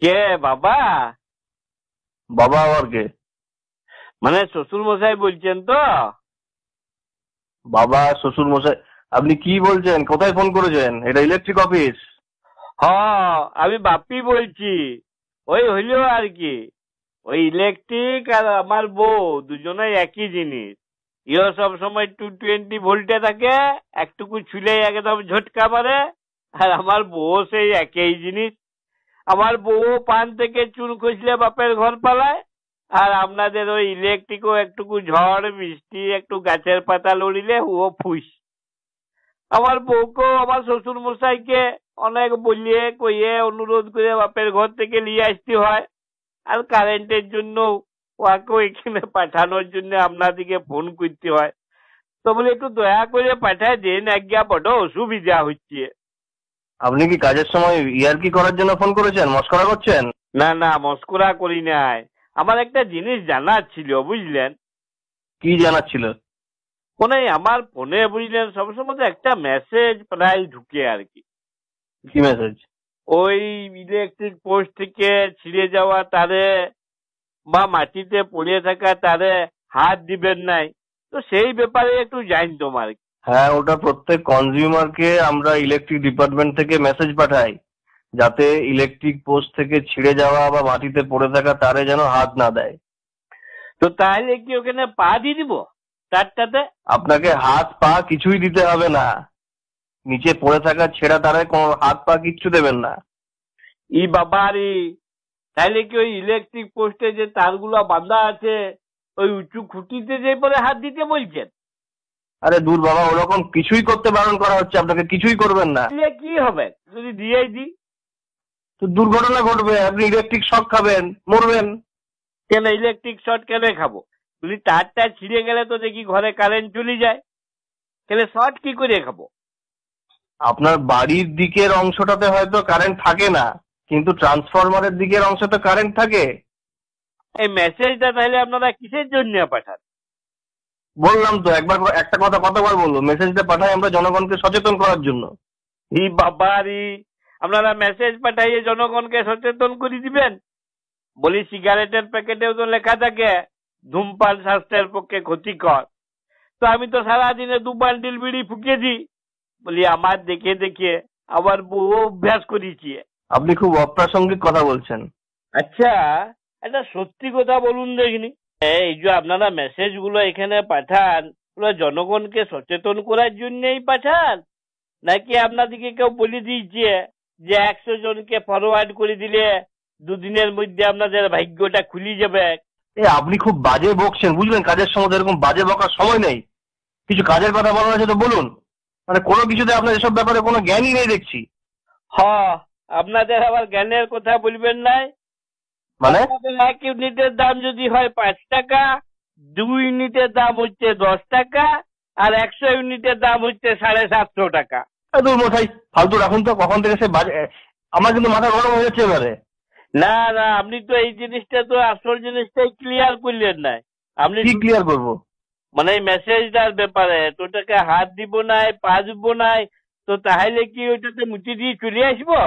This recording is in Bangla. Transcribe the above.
কে বাবা? বাবা আবার কে? মানে শ্বশুর মশাই বলছেন তো? বাবা শ্বশুর মশাই? আপনি কি বলছেন? কোথায় ফোন করেছেন? এটা ইলেকট্রিক অফিস। আমি বাপ্পি বলছি। ওই হইলো আর কি, ওই ইলেকট্রিক আর আমার বউ দুজনেই একই জিনিস। ইও সব সময় 220 ভোল্টে থাকে, একটুকু ছুলে একদম ঝটকা মারে। আর আমার বউ সেই একই জিনিস। আমার বউ পান থেকে চুন খসলে বাপের ঘর পালায়। আর আপনাদের ওই ইলেকট্রিকও একটুকু ঝড় বৃষ্টি একটু গাছের পাতা লড়িলে ও ফুস। আমার বউকেও আমার শ্বশুর মশাইকে অনেক বলিয়ে কইয়ে অনুরোধ করে বাপের ঘর থেকে নিয়ে আসতে হয়। আর কারেন্টের জন্য ওকেও এখানে পাঠানোর জন্য আপনাদিকে ফোন করতে হয়। তো বলে একটু দয়া করে পাঠায় দেন, আজ্ঞা বড় অসুবিধা হচ্ছে। আপনি কি কাজের সময় ইয়ার্কি করার জন্য ফোন করেছেন? মস্করা করছেন? না না, মস্করা করি নাই। আমার একটা জিনিস জানার ছিল, বুঝলেন? কি জানার ছিল? ফোনে আমার ফোনে বুঝলেন সবসময় তো একটা মেসেজ প্রায় ঢুকে আর কি। কি মেসেজ? ওই ইলেকট্রিক পোস্ট থেকে ছিঁড়ে যাওয়া তারে বা মাটিতে পড়ে থাকা তারে হাত দিবেন নাই। তো সেই ব্যাপারে একটু জানতাম আর কি। হ্যাঁ, ওটা প্রত্যেক কনজিউমারকে আমরা ইলেকট্রিক ডিপার্টমেন্ট থেকে মেসেজ পাঠাই, যাতে ইলেকট্রিক পোস্ট থেকে ছিঁড়ে যাওয়া বা মাটিতে পড়ে থাকা তারে যেন হাত না দেয়। তো তাহলে কি ওখানে পা দিয়ে দিব তারটাতে? আপনাকে হাত পা কিছুই দিতে হবে না। নিচে পড়ে থাকা ছেঁড়া তারে কোনো হাত পা কিচ্ছু দেবেন না। ই বাবারি, তাহলে কি ওই ইলেকট্রিক পোস্টে যে তারগুলো বাঁধা আছে ওই উঁচু খুঁটিতে যে পরে হাত দিতে বলছেন? আরে দূর বাবা, ওরকম কিছুই করতে বারণ করা হচ্ছে, আপনাকে কিছুই করবেন না। দিলে কি হবে যদি দিয়েই দিই? তো দুর্ঘটনা ঘটবে, আপনি ইলেকট্রিক শক খাবেন, মরবেন। কেন ইলেকট্রিক শর্ট কেন খাবো? যদি তারটা ছিঁড়ে গেলে তো দেখি ঘরে কারেন্ট চলে যায়, তাহলে শর্ট কি করে খাবো? আপনার বাড়ির দিকের অংশটাতে হয়তো কারেন্ট থাকে না, কিন্তু ট্রান্সফরমারের দিকের অংশতে কারেন্ট থাকে। এই মেসেজটা তাহলে আপনারা কিসের জন্য পাঠান? বললাম তো, একবার একটা কথা কতবার বলবো, মেসেজটা পাঠাই আমরা জনগণকে সচেতন করার জন্য। ই বাবারি, আপনারা মেসেজ পাঠাইয়ে জনগণকে সচেতন করে দিবেন? বলি সিগারেটের প্যাকেটেও তো লেখা থাকে ধূমপান স্বাস্থ্যের পক্ষে ক্ষতিকর। তো আমি তো সারাদিনে 2 বান্ডিল বিড়ি ফুকেছি। বলি আমার দেখে দেখে আমার বউ অভ্যাস করেছি। আপনি খুব অপ্রাসঙ্গিক কথা বলছেন। আচ্ছা, একটা সত্যি কথা বলুন দেখিনি, এই যে আপনারা মেসেজ গুলো এখানে পাঠান, ওগুলো জনগণকে সচেতন করার জন্যই পাঠান, নাকি আপনাদেরকে কেউ বলে দিয়েছে যে 100 জনকে ফরওয়ার্ড করে দিলে 2 দিনের মধ্যে আপনাদের ভাগ্যটা খুলে যাবে? আপনি খুব বাজে বকছেন, বুঝলেন? কাজের সময় এরকম বাজে বকার সময় নেই। কিছু কাজের কথা বলার আছে তো বলুন। মানে কোনো কিছুতে আপনার এসব ব্যাপারে কোনো জ্ঞানই নেই দেখছি। হ, আপনাদের আবার জ্ঞানের কথা বলবেন নাই। মানে আপনাদের 1 ইউনিটের দাম যদি হয় 5 টাকা, 2 ইউনিটের দাম হচ্ছে 10 টাকা, আর 100 ইউনিটের দাম হচ্ছে 750 টাকা। দূর মশাই, ফালতু রাখুন তো। কখন থেকে সে বাজে, আমার কিন্তু মাথা গরম হয়ে যাচ্ছে এবারে। না না, আপনি তো এই জিনিসটা তো আসল জিনিসটাই ক্লিয়ার করলেন নাই। আপনি কি ক্লিয়ার করবো? মানে এই মেসেজটার ব্যাপারে তোটাকে হাত দিব নাই পা দিব নাই, তো তাহলে কি ওইটাতে মুচি দিয়ে চলে আসবো?